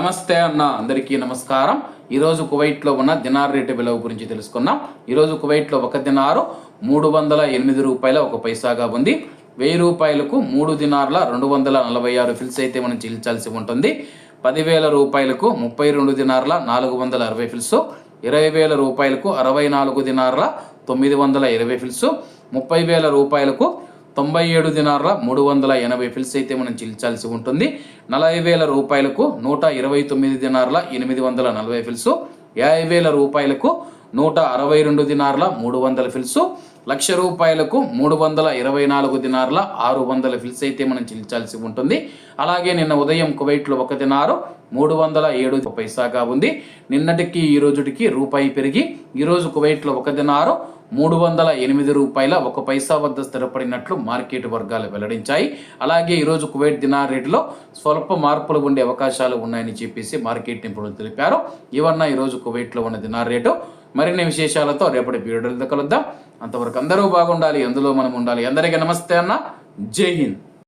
నమస్తే అన్న, అందరికీ నమస్కారం. ఈరోజు కువైట్లో ఉన్న దినార్ రేటు విలువ గురించి తెలుసుకున్నాం. ఈరోజు కువైట్లో ఒక దినారు 308 రూపాయల 1 పైసాగా ఉంది. 1000 రూపాయలకు 3 దినార్ల 246 ఫిల్స్ అయితే మనం చెల్లించాల్సి ఉంటుంది. 10,000 రూపాయలకు 32 దినార్ల 460 ఫిల్స్, 20,000 రూపాయలకు 64 దినార్ల 920 ఫిల్స్, 30,000 రూపాయలకు 97 దినార్ల 380 ఫిల్స్ అయితే మనం చెల్లించాల్సి ఉంటుంది. 40,000 రూపాయలకు 129 దినార్ల 840 ఫిల్స్, 50,000 రూపాయలకు 162 దినార్ల 300 ఫిల్స్, 1,00,000 రూపాయలకు 324 దినార్ల 600 ఫిల్స్ అయితే మనం చెల్లించాల్సి ఉంటుంది. అలాగే నిన్న ఉదయం కువైట్లో ఒక దినారు 307 పైసాగా ఉంది. నిన్నటికి ఈ రోజుటికి రూపాయి పెరిగి ఈరోజు కువైట్లో ఒక దినారు 308 రూపాయల 1 పైసా వద్ద స్థిరపడినట్లు మార్కెట్ వర్గాలు వెల్లడించాయి. అలాగే ఈరోజు కువైట్ దినార్ రేటులో స్వల్ప మార్పులు ఉండే అవకాశాలు ఉన్నాయని చెప్పేసి మార్కెట్ నిపుణులు తెలిపారు. ఇవన్న ఈరోజు కువైట్లో ఉన్న దినార్ రేటు. మరిన్ని విశేషాలతో రేపటి వీడియోలో కలుద్దాం. అంతవరకు అందరూ బాగుండాలి, అందులో మనం ఉండాలి. అందరికీ నమస్తే అన్న, జై హింద్.